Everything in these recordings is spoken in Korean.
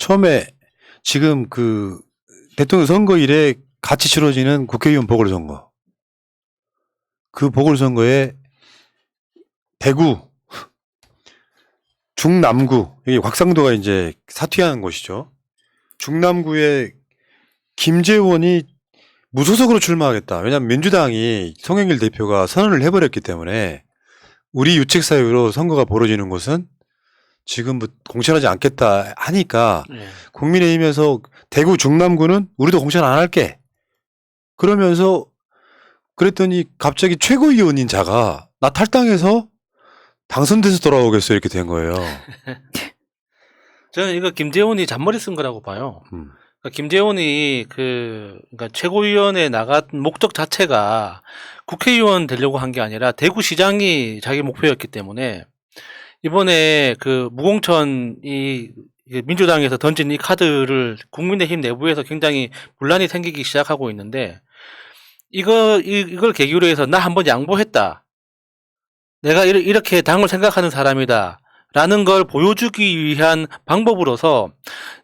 처음에 지금 그 대통령 선거일에 같이 치러지는 국회의원 보궐선거. 그 보궐선거에 대구, 중남구, 여기 곽상도가 이제 사퇴하는 곳이죠. 중남구에 김재원이 무소속으로 출마하겠다. 왜냐하면 민주당이 송영길 대표가 선언을 해버렸기 때문에 우리 유책사유로 선거가 벌어지는 곳은 지금부터 공천하지 않겠다 하니까 국민의힘에서 대구 중남구는 우리도 공천 안 할게. 그러면서 그랬더니 갑자기 최고위원인 자가 나 탈당해서 당선돼서 돌아오겠어 이렇게 된 거예요. 저는 이거 김재원이 잔머리 쓴 거라고 봐요. 그러니까 김재원이 그러니까 최고위원회 나간 목적 자체가 국회의원 되려고 한 게 아니라 대구시장이 자기 목표였기 때문에 이번에 그 무공천이 민주당에서 던진 이 카드를 국민의힘 내부에서 굉장히 분란이 생기기 시작하고 있는데 이걸 계기로 해서 나 한번 양보했다. 내가 이렇게 당을 생각하는 사람이다. 라는 걸 보여주기 위한 방법으로서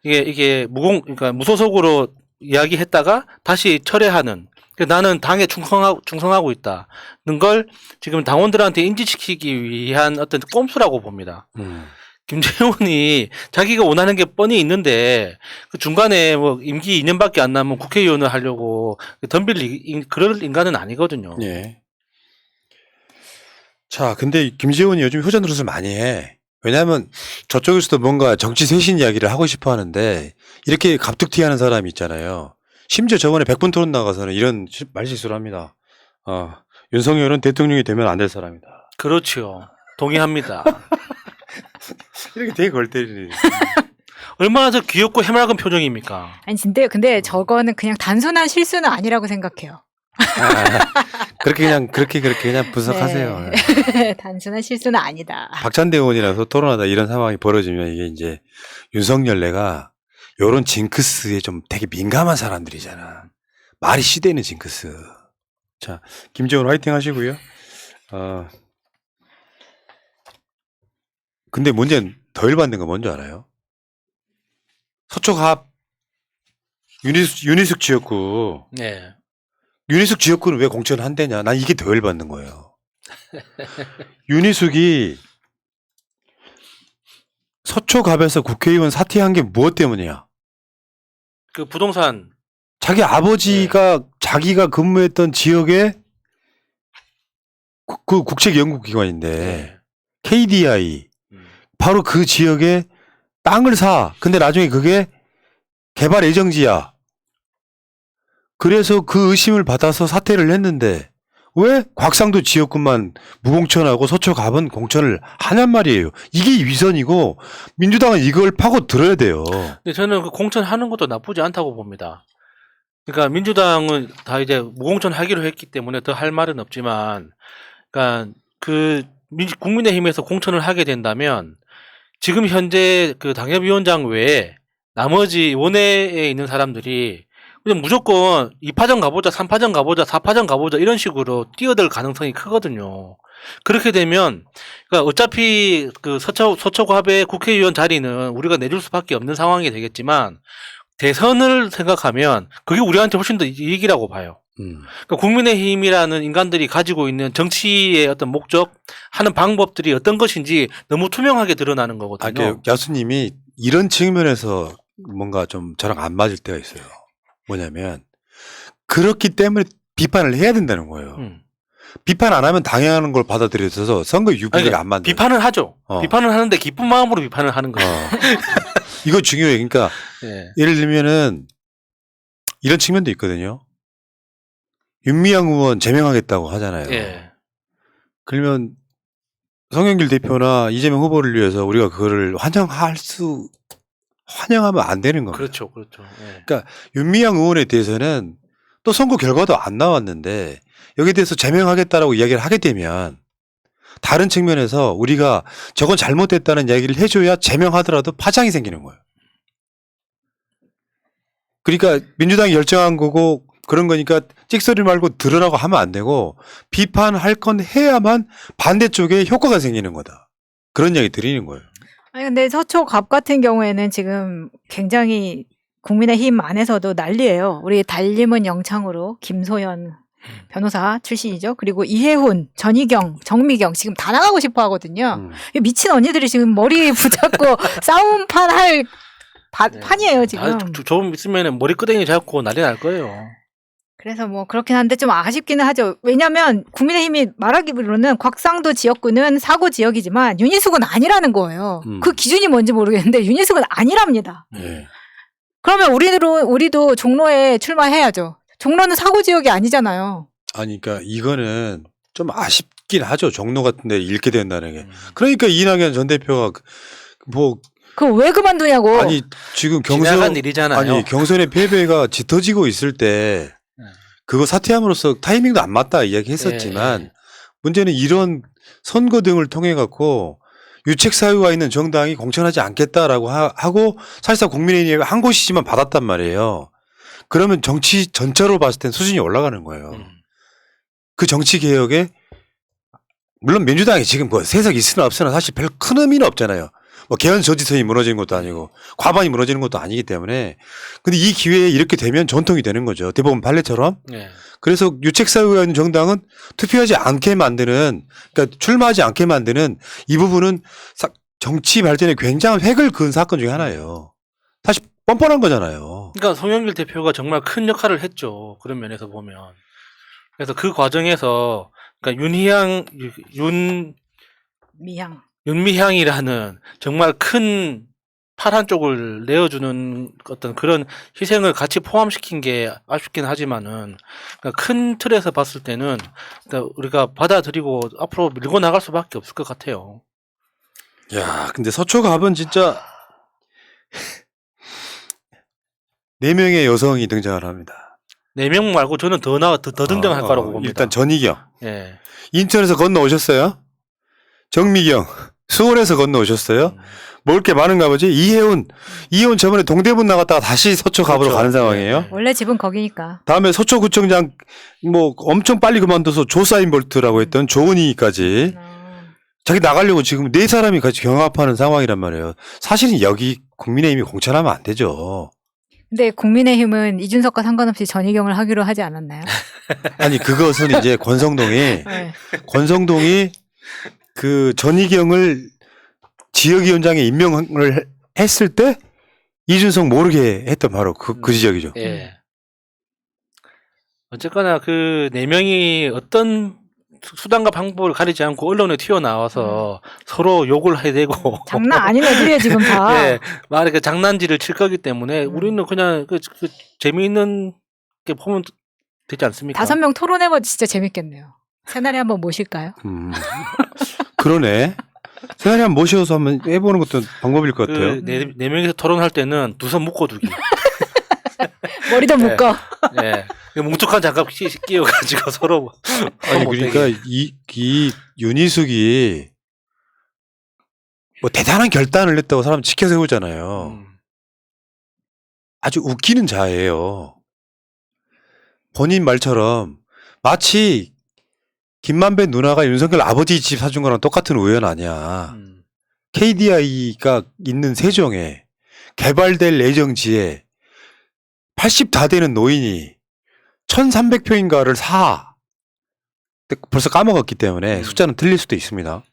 그러니까 무소속으로 이야기했다가 다시 철회하는. 나는 당에 충성하고 있다는 걸 지금 당원들한테 인지시키기 위한 어떤 꼼수라고 봅니다. 김재원이 자기가 원하는 게 뻔히 있는데 그 중간에 뭐 임기 2년밖에 안 남은 국회의원을 하려고 덤빌 그럴 인간은 아니거든요. 예. 자, 근데 김재원이 요즘 효자 노릇을 많이 해. 왜냐하면 저쪽에서도 뭔가 정치 쇄신 이야기를 하고 싶어 하는데 이렇게 갑툭튀하는 사람이 있잖아요. 심지어 저번에 100분 토론 나가서는 이런 말실수를 합니다. 윤석열은 대통령이 되면 안 될 사람이다. 그렇죠. 동의합니다. 이렇게 되게 골 때리네. 얼마나 저 귀엽고 해맑은 표정입니까? 아니 근데 저거는 그냥 단순한 실수는 아니라고 생각해요. 그렇게 그냥 분석하세요. 네. 단순한 실수는 아니다. 박찬대 의원이라서 토론하다 이런 상황이 벌어지면 이게 이제 윤석열내가 요런 징크스에 좀 되게 민감한 사람들이잖아. 말이 시대는 징크스. 자, 김재원 화이팅 하시고요. 근데 문제는 더 열받는 건 뭔지 알아요? 서초갑 윤희숙 지역구. 네. 윤희숙 지역구는 왜 공천한대냐? 난 이게 더 열받는 거예요. 윤희숙이 서초갑에서 국회의원 사퇴한 게 무엇 때문이야? 그 부동산. 자기 아버지가 자기가 근무했던 지역에 그 국책연구기관인데 KDI 바로 그 지역에 땅을 사. 근데 나중에 그게 개발 예정지야. 그래서 그 의심을 받아서 사퇴를 했는데 왜 곽상도 지역구만 무공천하고 서초갑은 공천을 하냔 말이에요. 이게 위선이고 민주당은 이걸 파고 들어야 돼요. 근데 저는 그 공천하는 것도 나쁘지 않다고 봅니다. 그러니까 민주당은 다 이제 무공천 하기로 했기 때문에 더 할 말은 없지만, 그러니까 국민의힘에서 공천을 하게 된다면 지금 현재 그 당협위원장 외에 나머지 원외에 있는 사람들이 그냥 무조건 2파전 가보자, 3파전 가보자, 4파전 가보자 이런 식으로 뛰어들 가능성이 크거든요. 그렇게 되면 그러니까 어차피 그 서초갑의 국회의원 자리는 우리가 내줄 수밖에 없는 상황이 되겠지만 대선을 생각하면 그게 우리한테 훨씬 더 이익이라고 봐요. 그러니까 국민의힘이라는 인간들이 가지고 있는 정치의 어떤 목적, 하는 방법들이 어떤 것인지 너무 투명하게 드러나는 거거든요. 야수님이 이런 측면에서 뭔가 좀 저랑 안 맞을 때가 있어요. 뭐냐면 그렇기 때문에 비판을 해야 된다는 거예요. 비판 안 하면 당연한 걸 받아들여서 선거 유불리가 안 만들어요. 비판을 하죠. 비판을 하는데 기쁜 마음으로 비판을 하는 거죠. 이거 중요해요. 그러니까 네. 예를 들면은 이런 측면도 있거든요. 윤미향 의원 제명하겠다고 하잖아요. 네. 그러면 송영길 대표나 이재명 후보를 위해서 우리가 그거를 환영하면 안 되는 겁니다. 그렇죠. 그렇죠. 네. 그러니까 윤미향 의원에 대해서는 또 선거 결과도 안 나왔는데 여기에 대해서 제명하겠다라고 이야기를 하게 되면 다른 측면에서 우리가 저건 잘못됐다는 이야기를 해줘야 제명하더라도 파장이 생기는 거예요. 그러니까 민주당이 결정한 거고 그런 거니까 찍소리 말고 들으라고 하면 안 되고 비판할 건 해야만 반대쪽에 효과가 생기는 거다. 그런 이야기 드리는 거예요. 아니 근데 서초갑 같은 경우에는 지금 굉장히 국민의힘 안에서도 난리예요. 우리 달림은 영창으로 김소연 변호사 출신이죠. 그리고 이혜훈, 전희경, 정미경 지금 다 나가고 싶어 하거든요. 이 미친 언니들이 지금 머리 붙잡고 싸움판 할 판이에요, 지금. 좀 있으면 머리끄댕이 잡고 난리 날 거예요. 그래서 뭐 그렇긴 한데 좀 아쉽기는 하죠. 왜냐하면 국민의힘이 말하기로는 곽상도 지역구는 사고 지역이지만 윤희숙은 아니라는 거예요. 그 기준이 뭔지 모르겠는데 윤희숙은 아니랍니다. 예. 그러면 우리도 종로에 출마해야죠. 종로는 사고 지역이 아니잖아요. 아니, 그러니까 이거는 좀 아쉽긴 하죠. 종로 같은 데 잃게 된다는 게. 그러니까 이낙연 전 대표가 뭐 그거 왜 그만두냐고. 아니 지금 지나간 일이잖아요. 아니 경선의 패배가 짙어지고 있을 때 그거 사퇴함으로써 타이밍도 안 맞다 이야기했었지만 문제는 이런 선거 등을 통해 갖고 유책 사유가 있는 정당이 공천하지 않겠다라고 하고 사실상 국민의힘이 한 곳이지만 받았단 말이에요. 그러면 정치 전체로 봤을 땐 수준이 올라가는 거예요. 그 정치 개혁에 물론 민주당이 지금 뭐 세석 있으나 없으나 사실 별 큰 의미는 없잖아요. 뭐 개헌 저지선이 무너지는 것도 아니고 과반이 무너지는 것도 아니기 때문에 근데 이 기회에 이렇게 되면 전통이 되는 거죠. 대법원 판례처럼. 네. 그래서 유책 사유가 있는 정당은 투표하지 않게 만드는 그러니까 출마하지 않게 만드는 이 부분은 정치 발전에 굉장한 획을 그은 사건 중에 하나예요. 사실 뻔뻔한 거잖아요. 그러니까 송영길 대표가 정말 큰 역할을 했죠. 그런 면에서 보면. 그래서 그 과정에서 그러니까 윤미향이라는 정말 큰 파란 쪽을 내어주는 어떤 그런 희생을 같이 포함시킨 게 아쉽긴 하지만은 그러니까 큰 틀에서 봤을 때는 그러니까 우리가 받아들이고 앞으로 밀고 나갈 수밖에 없을 것 같아요. 야, 근데 서초갑은 진짜 4명의 여성이 등장을 합니다. 4명 말고 저는 더 등장할 거라고 봅니다. 일단 전희경. 예. 인천에서 건너오셨어요? 정미경. 수원에서 건너오셨어요? 먹을 게 많은가 보지? 이혜훈 저번에 동대문 나갔다가 다시 서초갑으로 그렇죠. 가는 상황이에요. 원래 집은 거기니까. 다음에 서초구청장 뭐 엄청 빨리 그만둬서 조사인 볼트라고 했던 조은희까지 자기 나가려고 지금 4사람이 같이 경합하는 상황이란 말이에요. 사실은 여기 국민의힘이 공천하면 안 되죠. 근데 국민의힘은 이준석과 상관없이 전희경을 하기로 하지 않았나요? 아니 그것은 이제 권성동이 그 전희경을 지역위원장에 임명을 했을 때 이준석 모르게 했던 바로 그 지적이죠. 예. 어쨌거나 그 4명이 어떤 수단과 방법을 가리지 않고 언론에 튀어나와서 서로 욕을 해대고 장난 아닌 애들이에요 지금 다. 예, 말에 그 장난질을 칠 거기 때문에 우리는 그냥 그 재미있는 게 보면 되지 않습니까? 5명 토론해봐 진짜 재밌겠네요. 새날에 한번 모실까요? 그러네. 새날에 한번 모셔서 한번 해보는 것도 방법일 것 같아요. 네 명이서 토론할 때는 2손 묶어두기. 머리도 묶어. 예. 뭉툭한 장갑 끼워가지고 서로. 아니 그러니까 이 윤희숙이 뭐 대단한 결단을 했다고 사람 지켜 세우잖아요. 아주 웃기는 자예요. 본인 말처럼 마치 김만배 누나가 윤석열 아버지 집 사준 거랑 똑같은 우연 아니야. KDI가 있는 세종에 개발될 예정지에 80 다 되는 노인이 1300평인가를 사. 벌써 까먹었기 때문에 숫자는 틀릴 수도 있습니다.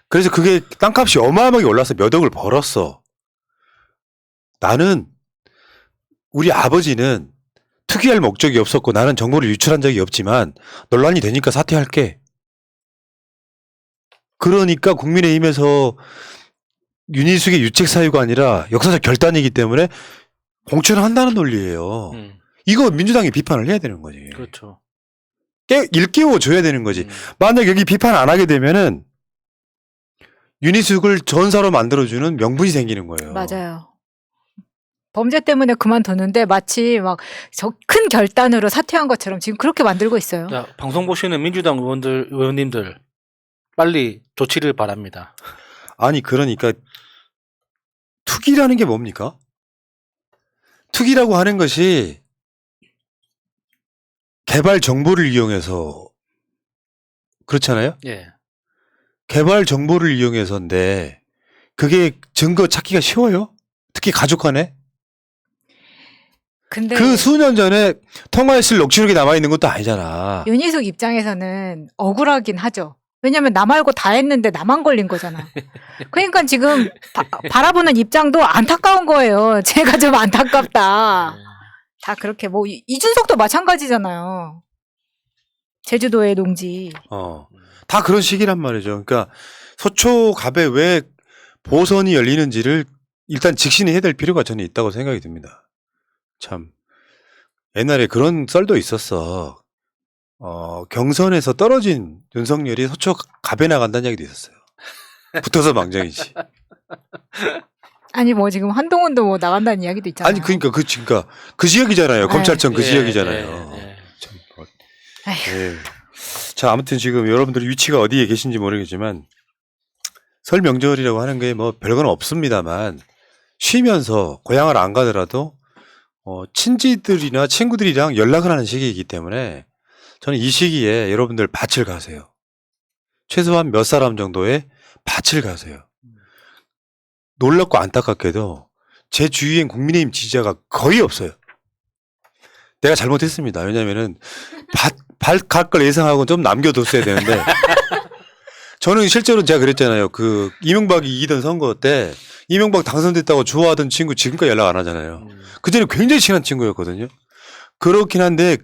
그래서 그게 땅값이 어마어마하게 올라서 몇 억을 벌었어. 나는 우리 아버지는 특이할 목적이 없었고 나는 정보를 유출한 적이 없지만 논란이 되니까 사퇴할게. 그러니까 국민의힘에서 윤희숙의 유책 사유가 아니라 역사적 결단이기 때문에 공천을 한다는 논리예요. 이거 민주당이 비판을 해야 되는 거지. 그렇죠. 일깨워 줘야 되는 거지. 만약 여기 비판 안 하게 되면은 윤희숙을 전사로 만들어주는 명분이 생기는 거예요. 맞아요. 범죄 때문에 그만뒀는데 마치 막 큰 결단으로 사퇴한 것처럼 지금 그렇게 만들고 있어요. 자, 방송 보시는 민주당 의원님들 빨리 조치를 바랍니다. 아니 그러니까 투기라는 게 뭡니까? 투기라고 하는 것이 개발 정보를 이용해서 그렇잖아요? 예. 개발 정보를 이용해서인데 그게 증거 찾기가 쉬워요? 그게 가족화네? 근데 그 수년 전에 통화했을 녹취록이 남아있는 것도 아니잖아. 윤희숙 입장에서는 억울하긴 하죠. 왜냐면 나 말고 다 했는데 나만 걸린 거잖아. 그러니까 지금 바라보는 입장도 안타까운 거예요. 제가 좀 안타깝다. 다 그렇게 뭐 이준석도 마찬가지잖아요. 제주도의 농지. 다 그런 식이란 말이죠. 그러니까 서초갑에 왜 보선이 열리는지를 일단 직신해야 될 필요가 저는 있다고 생각이 듭니다. 참 옛날에 그런 썰도 있었어. 경선에서 떨어진 윤석열이 서초갑에 나간다는 얘기도 있었어요. 붙어서 망정이지. 아니 뭐 지금 한동훈도 뭐 나간다는 이야기도 있잖아요. 아니 그러니까 그 지역이잖아요. 검찰청 그 예, 지역이잖아요. 예, 예. 참, 아휴. 예. 자 아무튼 지금 여러분들이 위치가 어디에 계신지 모르겠지만 설 명절이라고 하는 게 뭐 별건 없습니다만 쉬면서 고향을 안 가더라도 친지들이나 친구들이랑 연락을 하는 시기이기 때문에 저는 이 시기에 여러분들 밭을 가세요. 최소한 몇 사람 정도의 밭을 가세요. 놀랍고 안타깝게도 제 주위엔 국민의힘 지지자가 거의 없어요. 내가 잘못했습니다. 왜냐면은 밭 갈 걸 예상하고 좀 남겨뒀어야 되는데 저는 실제로 제가 그랬잖아요. 그 이명박이 이기던 선거 때 이명박 당선됐다고 좋아하던 친구 지금까지 연락 안 하잖아요. 그전에 굉장히 친한 친구였거든요. 그렇긴 한데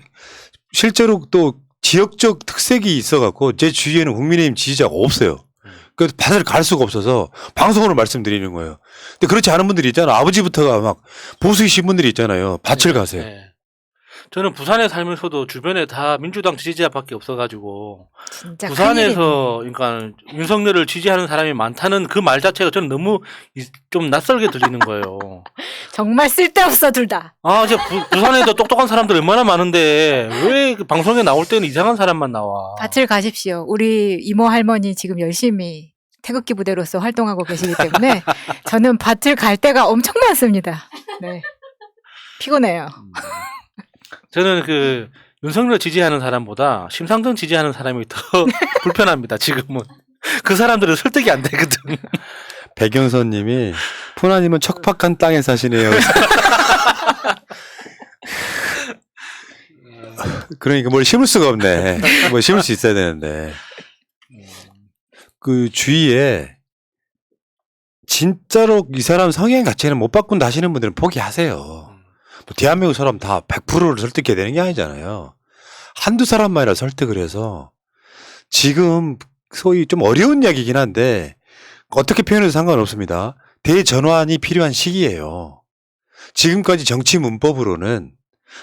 실제로 또 지역적 특색이 있어갖고 제 주위에는 국민의힘 지지자가 없어요. 그래서 밭을 갈 수가 없어서 방송으로 말씀드리는 거예요. 근데 그렇지 않은 분들이 있잖아. 아버지부터가 막 보수이신 분들이 있잖아요. 밭을 가세요. 네. 저는 부산에 살면서도 주변에 다 민주당 지지자밖에 없어가지고 진짜 부산에서 그러니까 윤석열을 지지하는 사람이 많다는 그 말 자체가 저는 너무 좀 낯설게 들리는 거예요. 정말 쓸데없어 둘 다. 아, 이제 부산에도 똑똑한 사람들 얼마나 많은데 왜 그 방송에 나올 때는 이상한 사람만 나와? 밭을 가십시오. 우리 이모 할머니 지금 열심히 태극기 부대로서 활동하고 계시기 때문에 저는 밭을 갈 때가 엄청 많습니다. 네. 피곤해요. 저는 그 윤석열 지지하는 사람보다 심상정 지지하는 사람이 더 불편합니다. 지금은 그 사람들은 설득이 안 되거든. 백영선님이 푸나님은 척박한 땅에 사시네요. 그러니까 뭘 심을 수가 없네. 뭘 심을 수 있어야 되는데 그 주위에 진짜로 이 사람 성향 자체는 못 바꾼다 하시는 분들은 포기하세요. 뭐 대한민국 사람 다 100%를 설득해야 되는 게 아니잖아요. 한두 사람만이라 설득을 해서 지금 소위 좀 어려운 이야기긴 한데 어떻게 표현해도 상관없습니다. 대전환이 필요한 시기예요. 지금까지 정치 문법으로는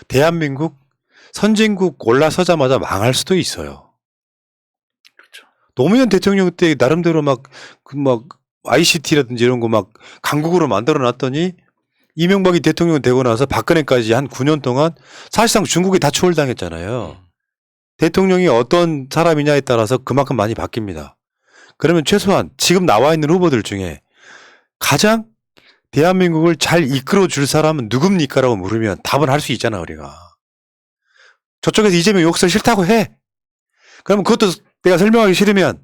대한민국 선진국 올라서자마자 망할 수도 있어요. 그렇죠. 노무현 대통령 때 나름대로 막 ICT라든지 이런 거 막 강국으로 만들어 놨더니 이명박이 대통령 되고 나서 박근혜까지 한 9년 동안 사실상 중국이 다 초월당했잖아요. 대통령이 어떤 사람이냐에 따라서 그만큼 많이 바뀝니다. 그러면 최소한 지금 나와 있는 후보들 중에 가장 대한민국을 잘 이끌어 줄 사람은 누굽니까라고 물으면 답은 할 수 있잖아 우리가. 저쪽에서 이재명 욕설 싫다고 해. 그러면 그것도 내가 설명하기 싫으면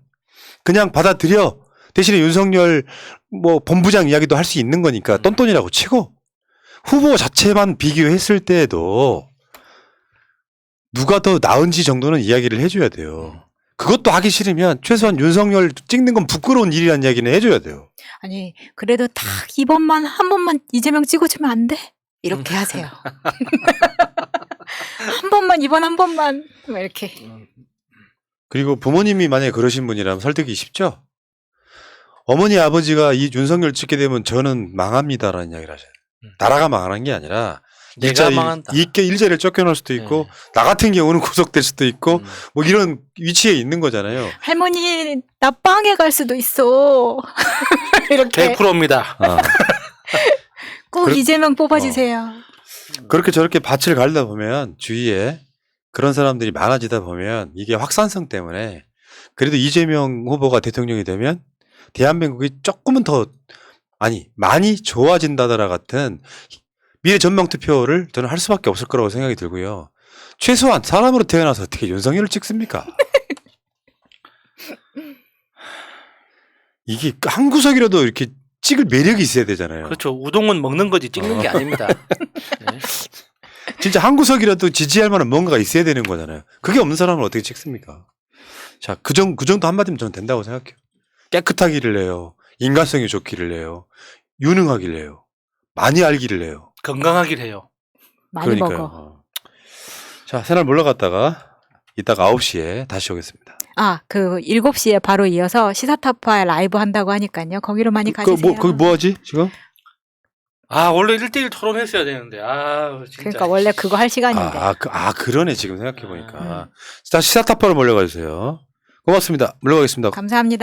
그냥 받아들여. 대신에 윤석열 뭐 본부장 이야기도 할 수 있는 거니까 똔똔이라고 치고 후보 자체만 비교했을 때에도 누가 더 나은지 정도는 이야기를 해줘야 돼요. 그것도 하기 싫으면 최소한 윤석열 찍는 건 부끄러운 일이라는 이야기는 해줘야 돼요. 아니 그래도 딱 이번만 한 번만 이재명 찍어주면 안 돼? 이렇게 하세요. 한 번만 이번 한 번만 막 이렇게. 그리고 부모님이 만약에 그러신 분이라면 설득이 쉽죠. 어머니 아버지가 이 윤석열 찍게 되면 저는 망합니다라는 이야기를 하잖아요. 나라가 망하는 게 아니라 내가 망한다. 일자리를 쫓겨날 수도 있고 나 같은 경우는 구속될 수도 있고 뭐 이런 위치에 있는 거잖아요. 할머니 나 빵에 갈 수도 있어. 이렇게 100%입니다. 꼭 이재명 뽑아주세요. 그렇게 저렇게 밭을 갈다 보면 주위에 그런 사람들이 많아지다 보면 이게 확산성 때문에 그래도 이재명 후보가 대통령이 되면 대한민국이 조금은 더 많이 좋아진다더라 같은 미래 전망 투표를 저는 할 수밖에 없을 거라고 생각이 들고요. 최소한 사람으로 태어나서 어떻게 윤석열을 찍습니까? 이게 한 구석이라도 이렇게 찍을 매력이 있어야 되잖아요. 그렇죠. 우동은 먹는 거지 찍는 게 아닙니다. 네. 진짜 한 구석이라도 지지할 만한 뭔가가 있어야 되는 거잖아요. 그게 없는 사람을 어떻게 찍습니까? 자, 그 정도 한마디면 저는 된다고 생각해요. 깨끗하기를 해요. 인간성이 좋기를 해요. 유능하기를 해요. 많이 알기를 해요. 건강하길 해요. 많이 그러니까요. 먹어. 자, 새날 물러갔다가 이따가 9시에 다시 오겠습니다. 아, 그 7시에 바로 이어서 시사타파 라이브 한다고 하니까요. 거기로 많이 가주세요. 거기 뭐 하지, 지금? 아, 원래 1대1 토론했어야 되는데. 아, 진짜. 그러니까 원래 그거 할 시간인데. 그러네, 지금 생각해보니까. 자, 시사타파로 몰려가 주세요. 고맙습니다. 물러가겠습니다. 감사합니다.